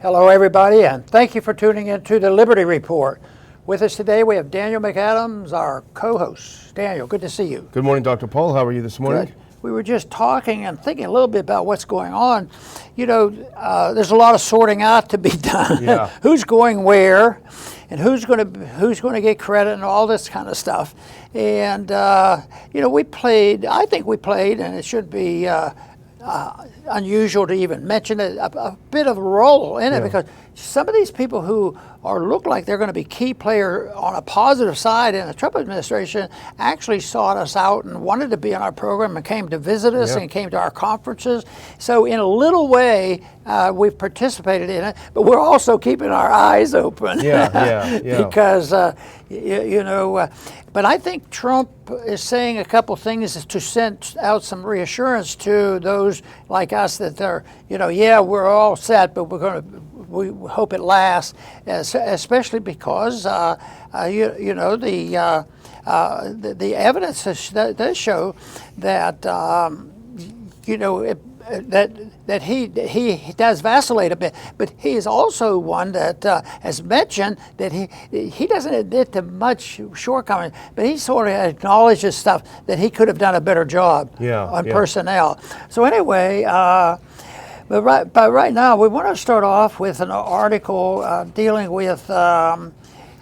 Hello, everybody, and thank you for tuning in to the Liberty Report. With us today, we have Daniel McAdams, our co-host. Daniel, good to see you. Good morning, Dr. Paul. How are you this morning? Good. We were just talking and thinking a little bit about what's going on. You know, there's a lot of sorting out to be done. Yeah. Who's going where, and who's going to get credit, and all this kind of stuff. And you know, I think we played, and it should be unusual to even mention it, a bit of a role in it, because some of these people who look like they're going to be key player on a positive side in the Trump administration actually sought us out and wanted to be on our program and came to visit us and came to our conferences. So in a little way, we've participated in it, but we're also keeping our eyes open. Because, you know, but I think Trump is saying a couple things to send out some reassurance to those like us that they're, you know, we're all set, but we hope it lasts, especially because you know, the evidence does show that you know, that he does vacillate a bit, but he is also one that has mentioned that he doesn't admit to much shortcomings, but he sort of acknowledges stuff that he could have done a better job on personnel. So anyway. But right now, we want to start off with an article dealing with the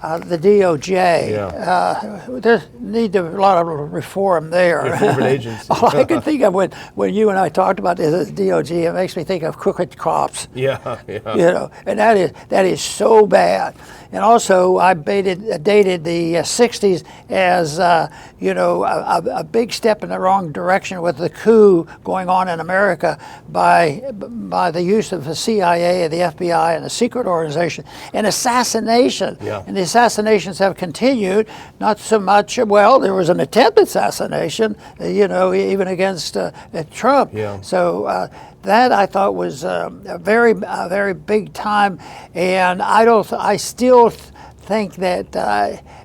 DOJ. There need a lot of reform there. Favorite agency. All I can think of when you and I talked about this DOJ, it makes me think of crooked cops. You know, and that is so bad. And also, I dated the 60s as, you know, a big step in the wrong direction with the coup going on in America by the use of the CIA, the FBI, and the secret organization, and assassination. And the assassinations have continued, not so much, well, there was an attempted assassination, you know, even against Trump. So that I thought was a very big time, and I still think that,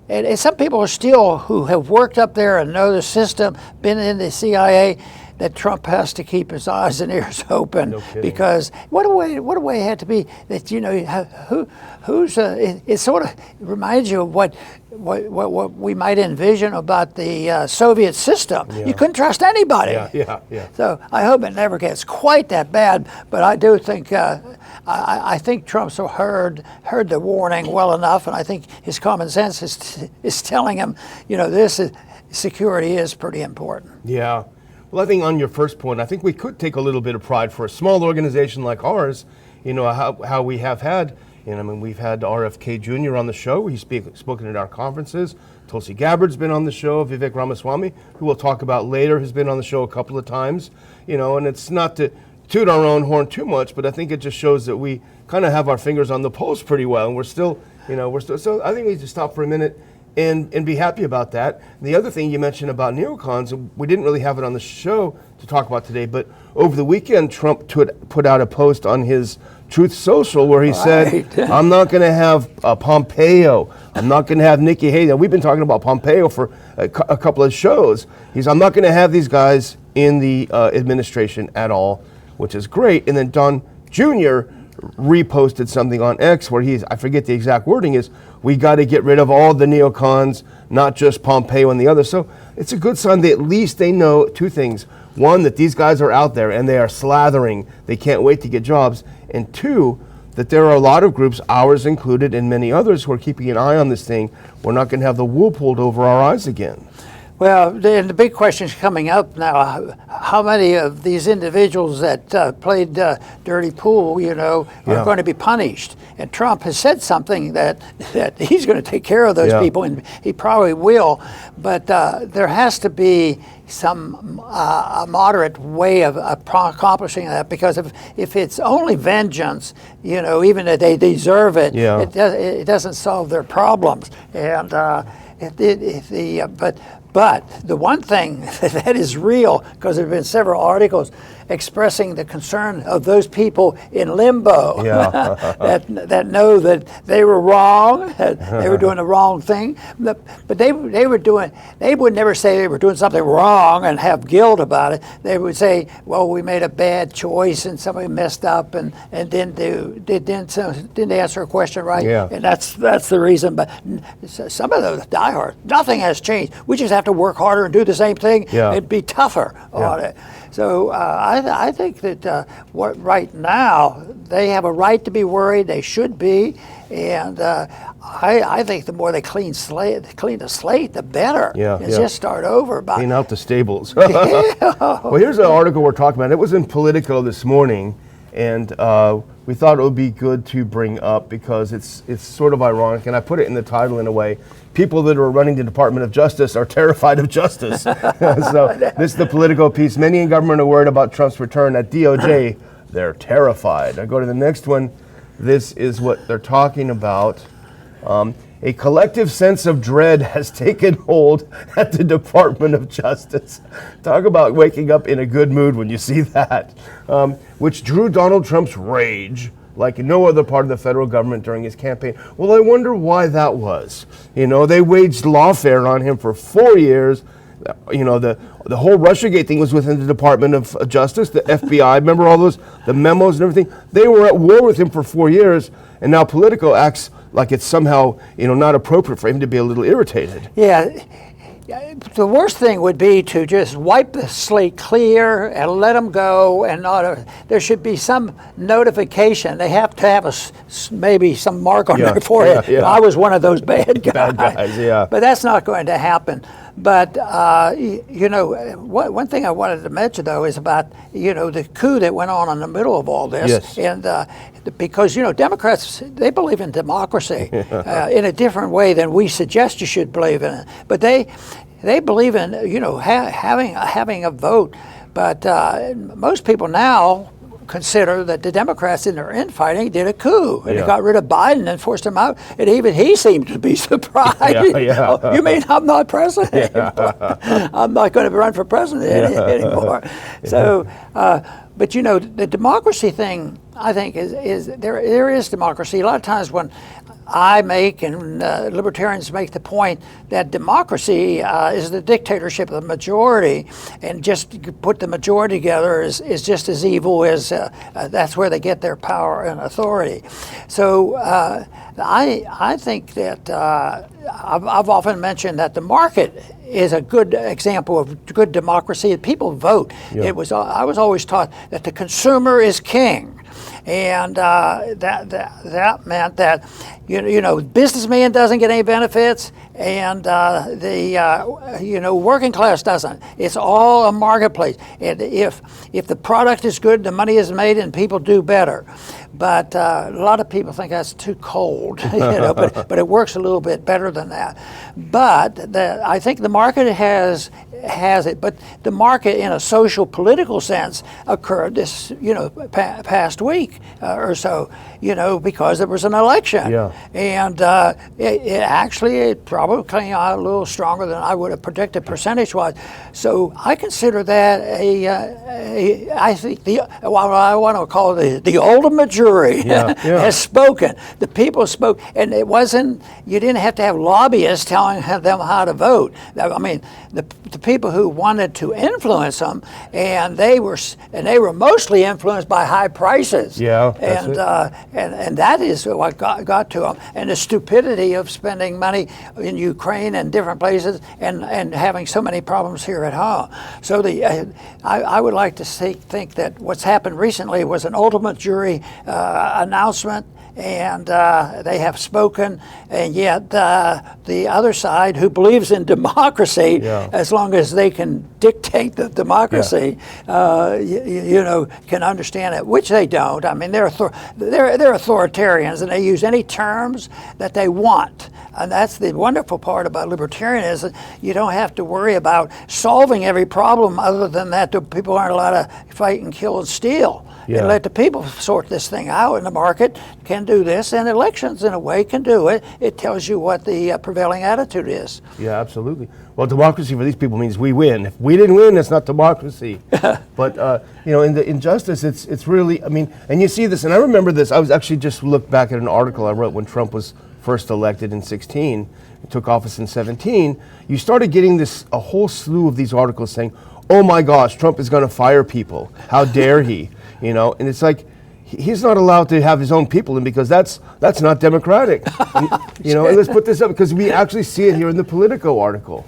and some people are still who have worked up there and know the system, been in the CIA, that Trump has to keep his eyes and ears open, because what a way it had to be that, you know, it sort of reminds you of what we might envision about the Soviet system. You couldn't trust anybody. So I hope it never gets quite that bad, but I do think I think Trump's heard the warning well enough, and I think his common sense is telling him, you know, security is pretty important. Well, I think on your first point, I think we could take a little bit of pride for a small organization like ours, you know, how we have had, you know, I mean, we've had RFK Jr. on the show. He's spoken at our conferences. Tulsi Gabbard's been on the show. Vivek Ramaswami, who we'll talk about later, has been on the show a couple of times, you know, and it's not to toot our own horn too much, but I think it just shows that we kind of have our fingers on the pulse pretty well, and we're still, so I think we need to stop for a minute and be happy about that. And the other thing you mentioned about neocons, we didn't really have it on the show to talk about today, but over the weekend, Trump put out a post on his Truth Social where he said, I'm not going to have Pompeo. I'm not going to have Nikki Haley. Now, we've been talking about Pompeo for a couple of shows. I'm not going to have these guys in the administration at all, which is great. And then Don Jr. reposted something on X where I forget the exact wording is, we got to get rid of all the neocons, not just Pompeo and the others. So it's a good sign that at least they know two things. One, that these guys are out there and they are slathering. They can't wait to get jobs. And two, that there are a lot of groups, ours included, and many others who are keeping an eye on this thing. We're not going to have the wool pulled over our eyes again. Well, the big question is coming up now. How many of these individuals that played dirty pool, you know, are going to be punished? And Trump has said something that he's going to take care of those people, and he probably will. But there has to be some a moderate way of accomplishing that, because if it's only vengeance, you know, even if they deserve it, it doesn't solve their problems. And but the one thing that is real, because there have been several articles expressing the concern of those people in limbo that know that they were wrong, that they were doing the wrong thing. But they would never say they were doing something wrong and have guilt about it. They would say, well, we made a bad choice and somebody messed up and didn't answer a question right. Yeah. And that's the reason. But some of those diehard, nothing has changed. We just have to work harder and do the same thing and be tougher on it. So I think that right now they have a right to be worried. They should be, and I think the more they clean the slate, the better. Just start over. Clean out the stables. Well, here's an article we're talking about. It was in Politico this morning, and we thought it would be good to bring up because it's sort of ironic, and I put it in the title in a way. People that are running the Department of Justice are terrified of justice. So this is the Politico piece. Many in government are worried about Trump's return. At DOJ, they're terrified. I go to the next one. This is what they're talking about. A collective sense of dread has taken hold at the Department of Justice. Talk about waking up in a good mood when you see that, which drew Donald Trump's rage like no other part of the federal government during his campaign. Well, I wonder why that was. You know, they waged lawfare on him for 4 years. You know, the whole Russiagate thing was within the Department of Justice, the FBI. Remember all those, the memos and everything? They were at war with him for 4 years, and now Politico acts like it's somehow, you know, not appropriate for him to be a little irritated. Yeah. The worst thing would be to just wipe the slate clear and let them go, and there should be some notification. They have to have maybe some mark on their forehead. I was one of those bad guys. But that's not going to happen. But you know, one thing I wanted to mention though is about, you know, the coup that went on in the middle of all this, and because, you know, Democrats, they believe in democracy in a different way than we suggest you should believe in it. But they believe in, you know, having a vote. But most people now consider that the Democrats in their infighting did a coup, and they got rid of Biden and forced him out, and even he seemed to be surprised. Oh, you mean I'm not president anymore? I'm not going to run for president anymore. So, but you know, the democracy thing, I think, is there is democracy. A lot of times when I make and libertarians make the point that democracy is the dictatorship of the majority, and just put the majority together is just as evil as that's where they get their power and authority. So I think that I've often mentioned that the market is a good example of good democracy. People vote. I was always taught that the consumer is king. And that meant that, you know, businessman doesn't get any benefits, and the you know, working class doesn't. It's all a marketplace. And if the product is good, the money is made, and people do better. But a lot of people think that's too cold, you know. But it works a little bit better than that. But I think the market has it. But the market, in a social political sense, occurred this, you know, past week or so, you know, because there was an election. And it probably came out a little stronger than I would have predicted percentage-wise. So I consider that I think what I want to call the ultimate jury has spoken. The people spoke, and it wasn't, you didn't have to have lobbyists telling them how to vote. I mean, the people who wanted to influence them, and they were mostly influenced by high prices. And that is what got to them, and the stupidity of spending money in Ukraine and different places, and having so many problems here at home. So I would like to think that what's happened recently was an ultimate jury announcement, and they have spoken, and yet the other side, who believes in democracy, as long as they can dictate the democracy, you know, can understand it, which they don't. I mean, they're authoritarians, and they use any terms that they want. And that's the wonderful part about libertarianism. You don't have to worry about solving every problem, other than that the people aren't allowed to fight and kill and steal. And let the people sort this thing out, and the market can do this, and elections in a way can do it. It tells you what the prevailing attitude is. Yeah, absolutely. well, democracy for these people means we win. If we didn't win, it's not democracy. But in the injustice, it's really, I mean, and you see this, and I remember this. I was actually just looked back at an article I wrote when Trump was first elected in 16, took office in 17. You started getting a whole slew of these articles saying, "Oh my gosh, Trump is going to fire people. How dare he?" And it's like, he's not allowed to have his own people in, because that's not democratic. And let's put this up, because we actually see it here in the Politico article.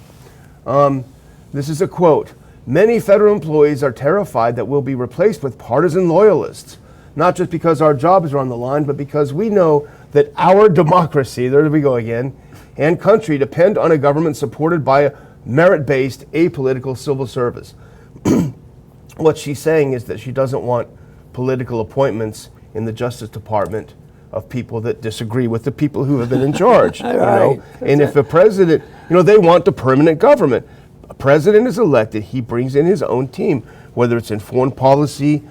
This is a quote. "Many federal employees are terrified that we'll be replaced with partisan loyalists, not just because our jobs are on the line, but because we know that our democracy," there we go again, "and country depend on a government supported by a merit-based, apolitical civil service." What she's saying is that she doesn't want political appointments in the Justice Department of people that disagree with the people who have been in charge. Right. And if a president, they want the permanent government. A president is elected, he brings in his own team, whether it's in foreign policy,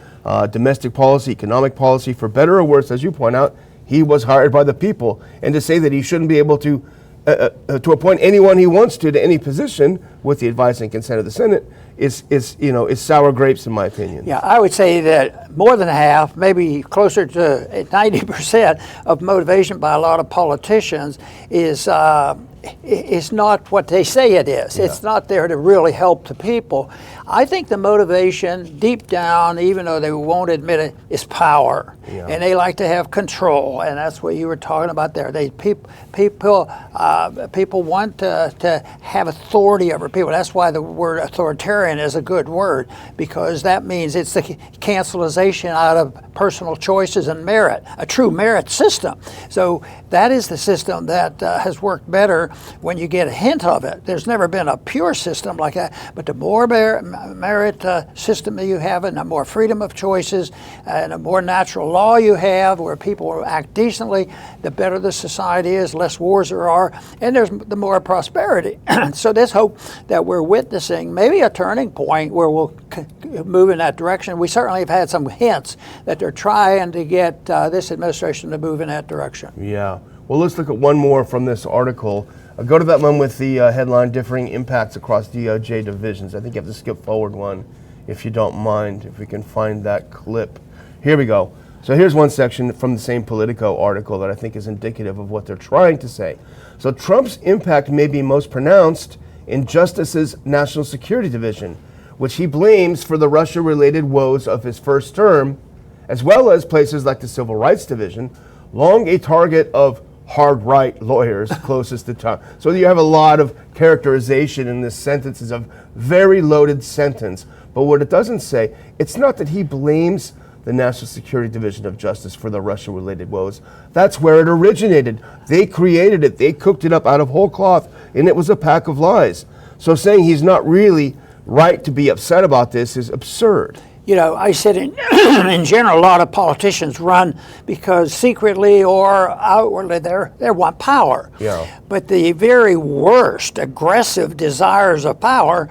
domestic policy, economic policy, for better or worse, as you point out, he was hired by the people. And to say that he shouldn't be able to appoint anyone he wants to any position with the advice and consent of the Senate is sour grapes, in my opinion. Yeah, I would say that more than half, maybe closer to 90% of motivation by a lot of politicians is not what they say it is. Yeah. It's not there to really help the people. I think the motivation deep down, even though they won't admit it, is power. Yeah. And they like to have control, and that's what you were talking about there. People want to have authority over people. That's why the word authoritarian is a good word, because that means it's the cancelization out of personal choices and merit, a true merit system. So that is the system that has worked better when you get a hint of it. There's never been a pure system like that, but the more merit system that you have, and the more freedom of choices, and the more natural law you have where people act decently, the better the society is, less wars there are, and there's the more prosperity. So let's hope that we're witnessing maybe a turning point where we'll move in that direction. We certainly have had some hints that they're trying to get this administration to move in that direction. Yeah. Well, let's look at one more from this article. Go to that one with the headline, "Differing Impacts Across DOJ Divisions." I think you have to skip forward one, if you don't mind, if we can find that clip. Here we go. So here's one section from the same Politico article that I think is indicative of what they're trying to say. So Trump's impact may be most pronounced in Justice's National Security Division, which he blames for the Russia-related woes of his first term, as well as places like the Civil Rights Division, long a target of hard-right lawyers closest to Trump. So you have a lot of characterization in this sentence. It's a very loaded sentence. But what it doesn't say, it's not that he blames the National Security Division of Justice for the Russia-related woes. That's where it originated. They created it. They cooked it up out of whole cloth, and it was a pack of lies. So saying he's not really right to be upset about this is absurd. I said in general, a lot of politicians run because secretly or outwardly they want power. Yeah. But the very worst aggressive desires of power,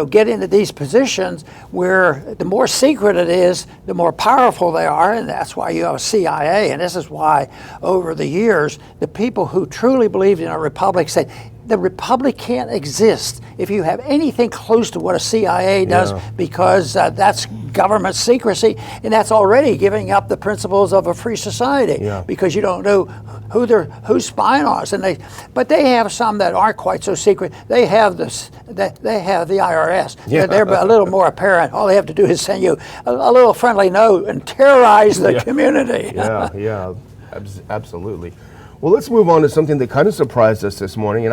get into these positions where the more secret it is, the more powerful they are, and that's why you have a CIA. And this is why over the years, the people who truly believed in a republic said, the republic can't exist if you have anything close to what a CIA does, because that's government secrecy, and that's already giving up the principles of a free society, because you don't know who's spying on us. But they have some that aren't quite so secret. They have the IRS. Yeah. They're a little more apparent. All they have to do is send you a little friendly note and terrorize the community. Yeah, absolutely. Well, let's move on to something that kind of surprised us this morning, and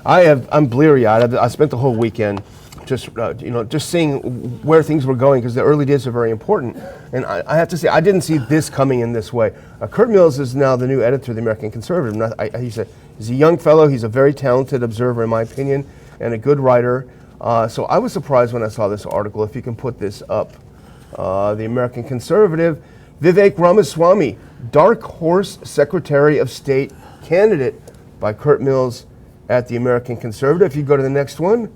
I'm bleary-eyed. I spent the whole weekend just seeing where things were going, because the early days are very important. And I have to say, I didn't see this coming in this way. Kurt Mills is now the new editor of the American Conservative. He's a young fellow. He's a very talented observer, in my opinion, and a good writer. So I was surprised when I saw this article. If you can put this up, the American Conservative, Vivek Ramaswami, Dark Horse Secretary of State candidate, by Kurt Mills at the American Conservative. If you go to the next one,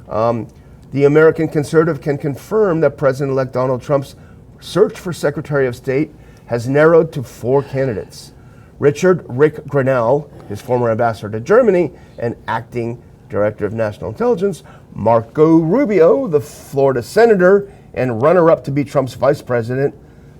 the American Conservative can confirm that President-elect Donald Trump's search for Secretary of State has narrowed to 4 candidates. Rick Grenell, his former ambassador to Germany and acting Director of National Intelligence, Marco Rubio, the Florida Senator and runner-up to be Trump's Vice President,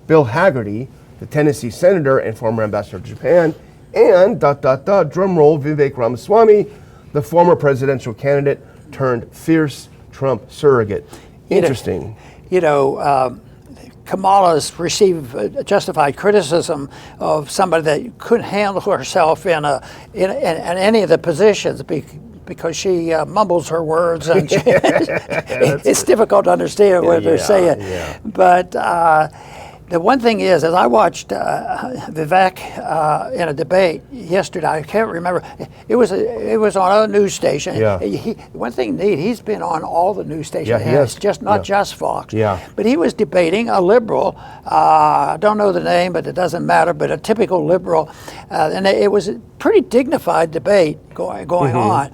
Bill Hagerty, the Tennessee Senator and former Ambassador to Japan, and, drum roll, Vivek Ramaswamy, the former presidential candidate turned fierce Trump surrogate. Interesting. Kamala's received justified criticism of somebody that couldn't handle herself in any of the positions because she mumbles her words and it's difficult to understand what they're saying. Yeah. But the one thing is, as I watched Vivek in a debate yesterday, I can't remember. It was on a news station. Yeah. One thing neat, he's been on all the news stations. Yeah, he has. Not just Fox. Yeah. But he was debating a liberal. I don't know the name, but it doesn't matter. But a typical liberal, and it was a pretty dignified debate going on.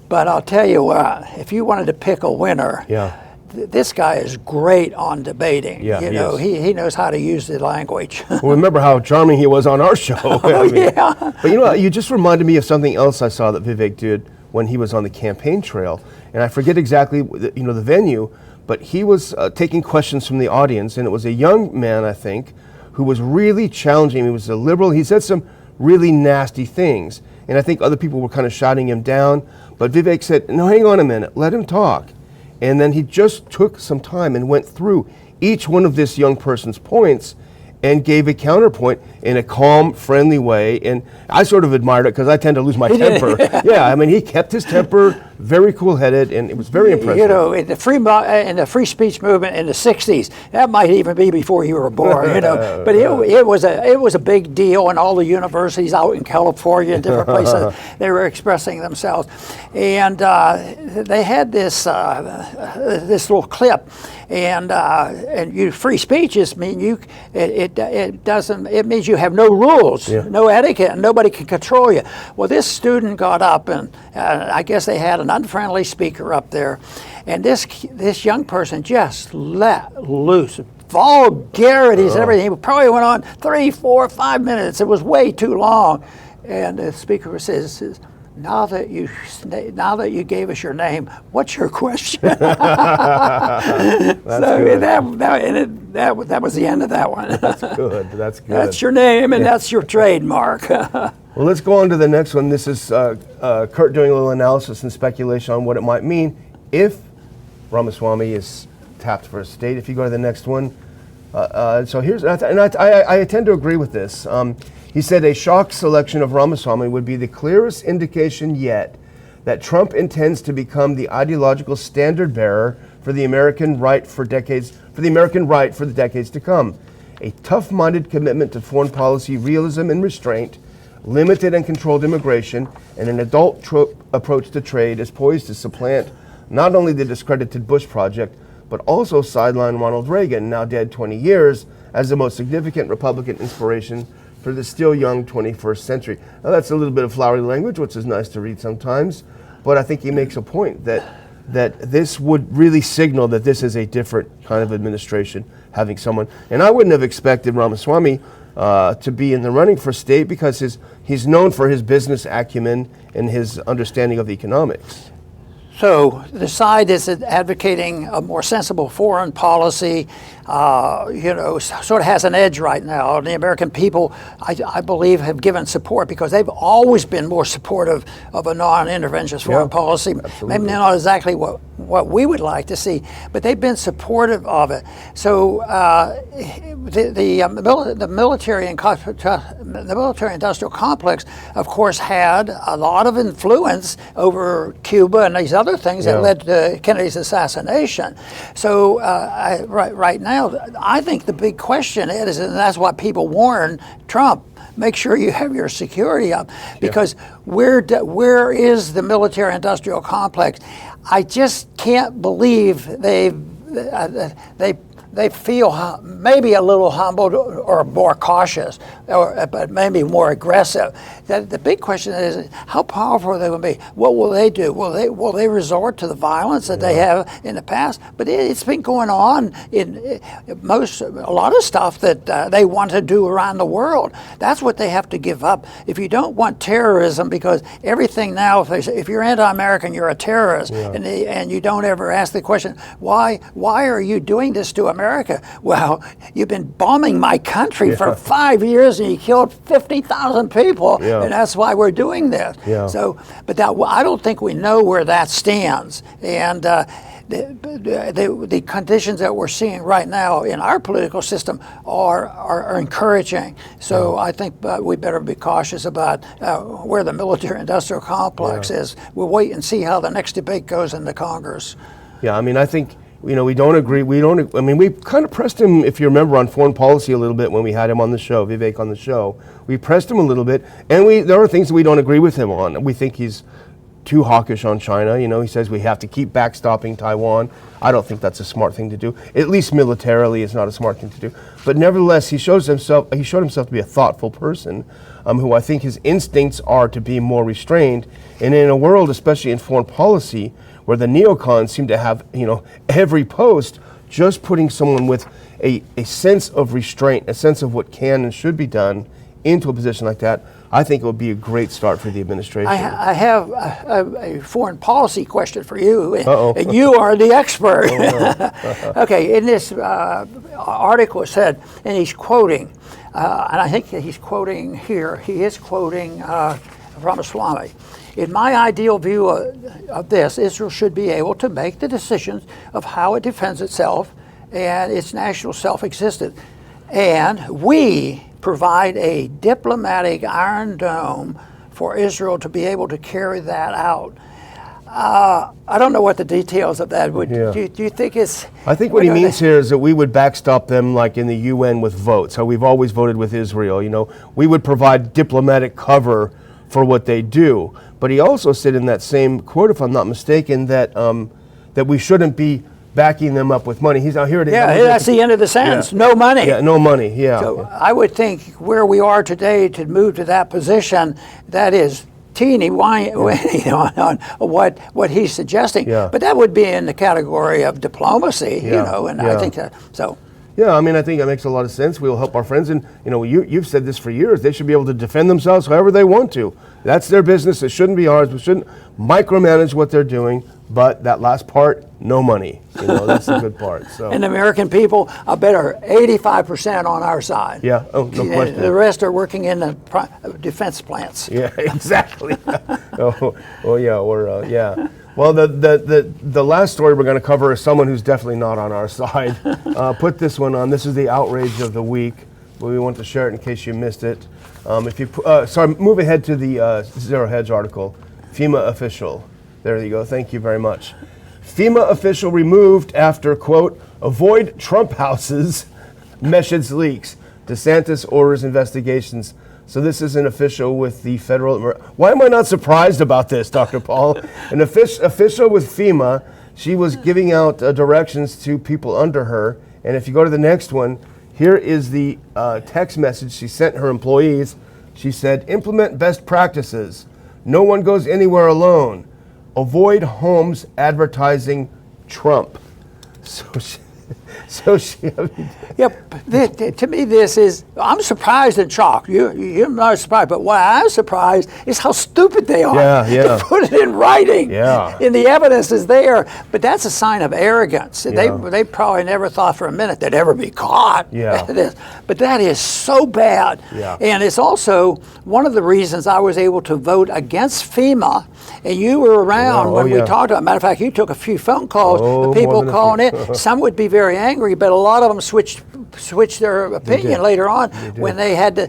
But I'll tell you what, if you wanted to pick a winner. Yeah. This guy is great on debating. Yeah, he knows how to use the language. Well, remember how charming he was on our show. Yeah. But you know what? You just reminded me of something else I saw that Vivek did when he was on the campaign trail. And I forget exactly the venue, but he was taking questions from the audience, and it was a young man, I think, who was really challenging him. He was a liberal. He said some really nasty things. And I think other people were kind of shouting him down. But Vivek said, no, hang on a minute. Let him talk. And then he just took some time and went through each one of this young person's points and gave a counterpoint in a calm, friendly way. And I sort of admired it because I tend to lose my temper. Yeah, I mean, he kept his temper, very cool-headed, and it was very impressive. In the free speech movement in the '60s, that might even be before you were born. But it was a big deal, and all the universities out in California and different places, they were expressing themselves, and they had this little clip, and free speeches mean it means you have no rules, no etiquette, and nobody can control you. Well, this student got up, and I guess they had an unfriendly speaker up there, and this young person just let loose vulgarities and everything. It probably went on 3, 4, 5 minutes. It was way too long, and the speaker says, Now that you gave us your name, what's your question? That was the end of that one. That's good. That's good. That's your name, and that's your trademark. Well, let's go on to the next one. This is Kurt doing a little analysis and speculation on what it might mean if Ramaswamy is tapped for a state. If you go to the next one, so here's, and I tend to agree with this. He said a shock selection of Ramaswamy would be the clearest indication yet that Trump intends to become the ideological standard bearer for the American right for the decades to come. A tough-minded commitment to foreign policy realism and restraint, limited and controlled immigration, and an adult approach to trade is poised to supplant not only the discredited Bush project, but also sideline Ronald Reagan, now dead 20 years, as the most significant Republican inspiration for the still young 21st century. Now that's a little bit of flowery language, which is nice to read sometimes, but I think he makes a point that this would really signal that this is a different kind of administration, having someone, and I wouldn't have expected Ramaswamy to be in the running for state because he's known for his business acumen and his understanding of economics. So the side that's advocating a more sensible foreign policy, sort of has an edge right now. The American people, I believe, have given support because they've always been more supportive of a non-interventionist foreign policy. Absolutely. Maybe not exactly what we would like to see, but they've been supportive of it. So the military-industrial complex, of course, had a lot of influence over Cuba and these other things that led to Kennedy's assassination. So right now, I think the big question is, and that's why people warn Trump, make sure you have your security up, because where is the military-industrial complex? I just can't believe they they feel maybe a little humbled or more cautious, but maybe more aggressive. The big question is, how powerful are they going to be? What will they do? Will they resort to the violence that they have in the past? But it's been going on in a lot of stuff that they want to do around the world. That's what they have to give up. If you don't want terrorism, because everything now, if you're anti-American, you're a terrorist, and you don't ever ask the question, why are you doing this to America? Well, you've been bombing my country for 5 years and you killed 50,000 people, and that's why we're doing this. So, but I don't think we know where that stands. And the conditions that we're seeing right now in our political system are encouraging. So I think we better be cautious about where the military-industrial complex is. We'll wait and see how the next debate goes in the Congress. Yeah, I mean, I think, we don't agree. I mean, we kind of pressed him, if you remember, on foreign policy a little bit when we had him on the show, Vivek on the show. We pressed him a little bit, and there are things that we don't agree with him on. We think he's too hawkish on China. He says we have to keep backstopping Taiwan. I don't think that's a smart thing to do. At least militarily, it's not a smart thing to do. But nevertheless, he showed himself to be a thoughtful person, who I think his instincts are to be more restrained. And in a world, especially in foreign policy, where the neocons seem to have, every post, just putting someone with a sense of restraint, a sense of what can and should be done into a position like that, I think it would be a great start for the administration. I have a foreign policy question for you, and you are the expert. Okay, in this article it said, and he's quoting, and I think he's quoting here, he is quoting Ramaswami. In my ideal view of this, Israel should be able to make the decisions of how it defends itself and its national self-existence. And we provide a diplomatic Iron Dome for Israel to be able to carry that out. I don't know what the details of that would. Do you think it's? I think what he means here is that we would backstop them like in the UN with votes. How we've always voted with Israel. We would provide diplomatic cover for what they do. But he also said in that same quote, if I'm not mistaken, that that we shouldn't be backing them up with money. He's out here. Yeah, that's the end of the sentence. No money. Yeah, no money. Yeah. So I would think where we are today to move to that position, that is teeny whiny on what he's suggesting. Yeah. But that would be in the category of diplomacy, and I think so. Yeah, I mean, I think that makes a lot of sense. We'll help our friends, and you've said this for years. They should be able to defend themselves however they want to. That's their business. It shouldn't be ours. We shouldn't micromanage what they're doing. But that last part, no money. That's the good part. So. And the American people, I bet, are 85% on our side. Yeah, no question. The rest are working in the defense plants. Yeah, exactly. Yeah. Well, the last story we're going to cover is someone who's definitely not on our side. Put this one on. This is the outrage of the week. But we want to share it in case you missed it. Move ahead to the Zero Hedge article. FEMA official. There you go. Thank you very much. FEMA official removed after, quote, avoid Trump houses, message leaks. DeSantis orders investigations. So this is an official with the federal. Why am I not surprised about this, Dr. Paul? An official with FEMA, she was giving out directions to people under her. And if you go to the next one, here is the text message she sent her employees. She said, implement best practices. No one goes anywhere alone. Avoid homes advertising Trump. Yep. To me, this is. I'm surprised and shocked. You're not surprised, but what I'm surprised is how stupid they are to put it in writing. Yeah. And the evidence is there, but that's a sign of arrogance. They probably never thought for a minute they'd ever be caught. Yeah. But that is so bad. Yeah. And it's also one of the reasons I was able to vote against FEMA. And you were around when we talked about it. Matter of fact, you took a few phone calls of people calling in. Some would be very angry, but a lot of them switched their opinion later on when they had to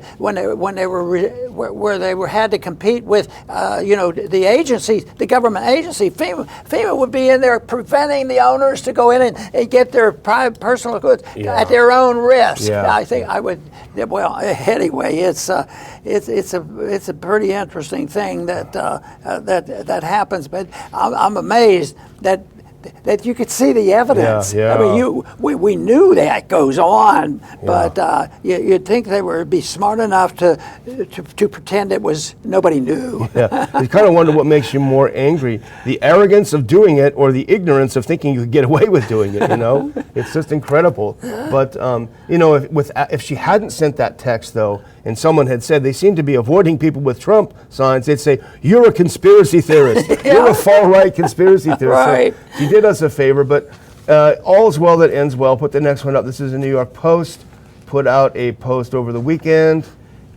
had to compete with the agencies, the government agency. FEMA would be in there preventing the owners to go in and get their private personal goods at their own risk. Yeah. I think I would. Well, anyway, it's a pretty interesting thing that happens. But I'm amazed that that you could see the evidence. Yeah. I mean, we knew that goes on, but you'd think they would be smart enough to pretend it was nobody knew. Yeah, you kind of wonder what makes you more angry: the arrogance of doing it, or the ignorance of thinking you could get away with doing it. You know, it's just incredible. But you know, if she hadn't sent that text though, and someone had said they seem to be avoiding people with Trump signs, they'd say, "You're a conspiracy theorist. You're a far-right conspiracy theorist." Right. So she did us a favor, but all's well that ends well. Put the next one up. This is a New York Post. Put out a post over the weekend.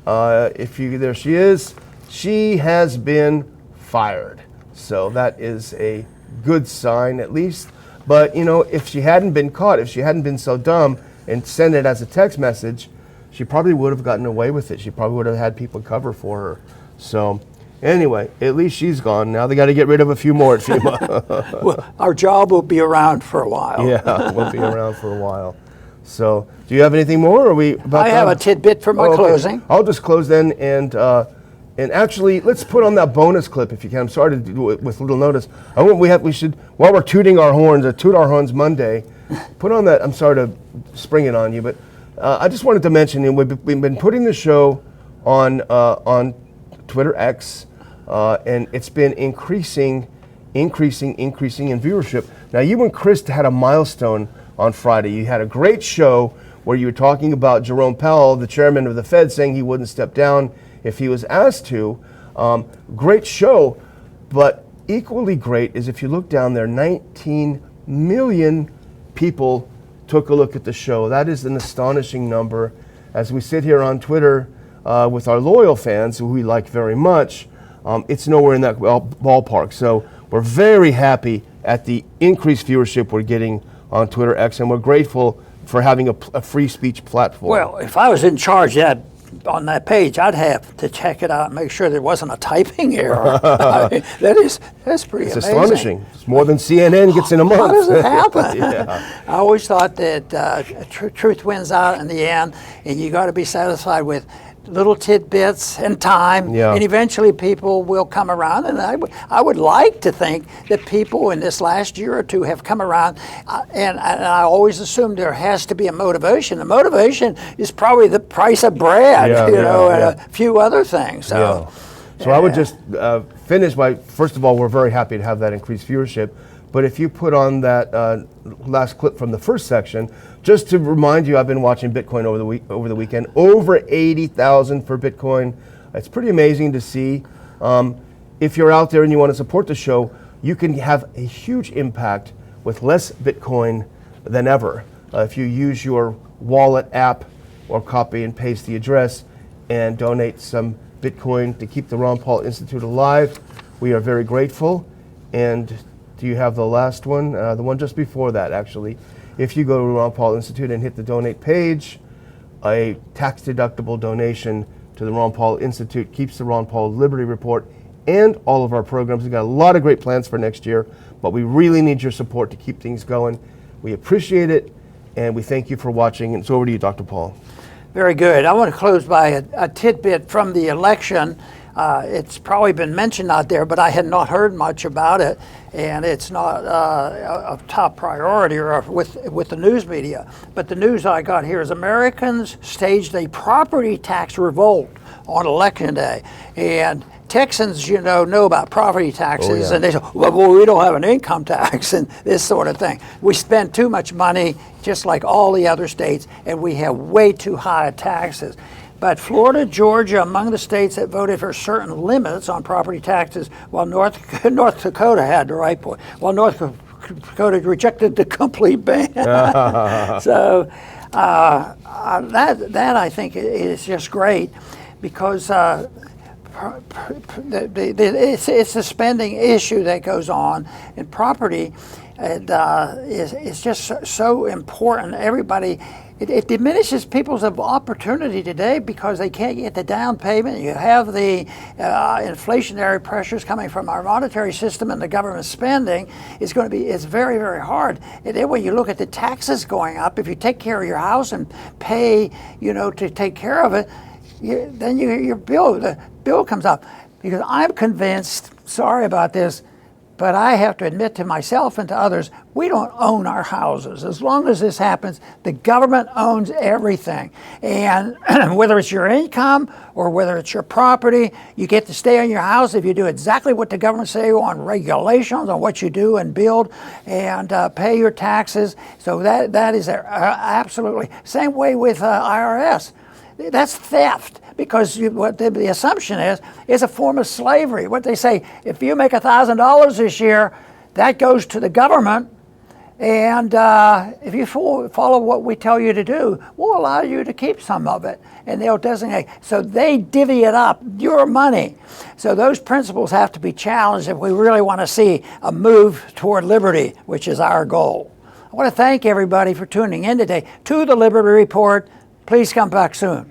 There she is. She has been fired. So that is a good sign, at least. But you know, if she hadn't been caught, if she hadn't been so dumb and sent it as a text message, she probably would have gotten away with it. She probably would have had people cover for her. So anyway, at least she's gone. Now they got to get rid of a few more at FEMA. Well, our job will be around for a while. Yeah, we'll be around for a while. So, do you have anything more? Or are we about I have a tidbit for my closing. I'll just close then, and actually, let's put on that bonus clip if you can. I'm sorry to do it with little notice. We should, while we're tooting our horns, Toot Our Horns Monday, put on that. I'm sorry to spring it on you, but I just wanted to mention, we've been putting the show on Twitter X, and it's been increasing in viewership. Now, you and Chris had a milestone on Friday. You had a great show where you were talking about Jerome Powell, the chairman of the Fed, saying he wouldn't step down if he was asked to. Great show, but equally great is if you look down there, 19 million people took a look at the show. That is an astonishing number. As we sit here on Twitter with our loyal fans, who we like very much, it's nowhere in that ballpark. So we're very happy at the increased viewership we're getting on Twitter X, and we're grateful for having a free speech platform. Well, if I was in charge on that page, I'd have to check it out and make sure there wasn't a typing error. I mean, that's pretty amazing. It's astonishing. It's more than CNN gets in a month. How does it happen? Yeah. I always thought that truth wins out in the end, and you got to be satisfied with little tidbits and time, and eventually people will come around. And I would like to think that people in this last year or two have come around, and I always assume there has to be a motivation. The motivation is probably the price of bread, and a few other things. So, I would just finish by, first of all, we're very happy to have that increased viewership. But if you put on that last clip from the first section, just to remind you, I've been watching Bitcoin over the weekend. Over 80,000 for Bitcoin. It's pretty amazing to see. If you're out there and you want to support the show, you can have a huge impact with less Bitcoin than ever. If you use your wallet app or copy and paste the address and donate some Bitcoin to keep the Ron Paul Institute alive, we are very grateful. And do you have the last one? The one just before that, actually. If you go to Ron Paul Institute and hit the donate page, a tax-deductible donation to the Ron Paul Institute keeps the Ron Paul Liberty Report and all of our programs. We've got a lot of great plans for next year, but we really need your support to keep things going. We appreciate it, and we thank you for watching. And it's over to you, Dr. Paul. Very good. I want to close by a tidbit from the election. It's probably been mentioned out there, but I had not heard much about it, and it's not a top priority or with the news media. But the news I got here is Americans staged a property tax revolt on Election Day, and Texans, know about property taxes, and they say, well, we don't have an income tax and this sort of thing. We spend too much money, just like all the other states, and we have way too high taxes. But Florida, Georgia, among the states that voted for certain limits on property taxes, while North Dakota had the right point. Well, North Dakota rejected the complete ban. So that I think is just great, because it's a spending issue that goes on, and property is just so important. Everybody. It diminishes people's opportunity today because they can't get the down payment. You have the inflationary pressures coming from our monetary system and the government spending. It's very, very hard. And then when you look at the taxes going up, if you take care of your house and pay, to take care of it, then the bill comes up. Because I'm convinced, sorry about this, But I have to admit to myself and to others, we don't own our houses. As long as this happens, the government owns everything. And whether it's your income or whether it's your property, you get to stay in your house if you do exactly what the government say on regulations on what you do and build, and pay your taxes. So that is absolutely same way with IRS. That's theft, because what the assumption is a form of slavery. What they say, if you make $1,000 this year, that goes to the government, and if you follow what we tell you to do, we'll allow you to keep some of it, and they'll designate. So they divvy it up, your money. So those principles have to be challenged if we really want to see a move toward liberty, which is our goal. I want to thank everybody for tuning in today to the Liberty Report. Please come back soon.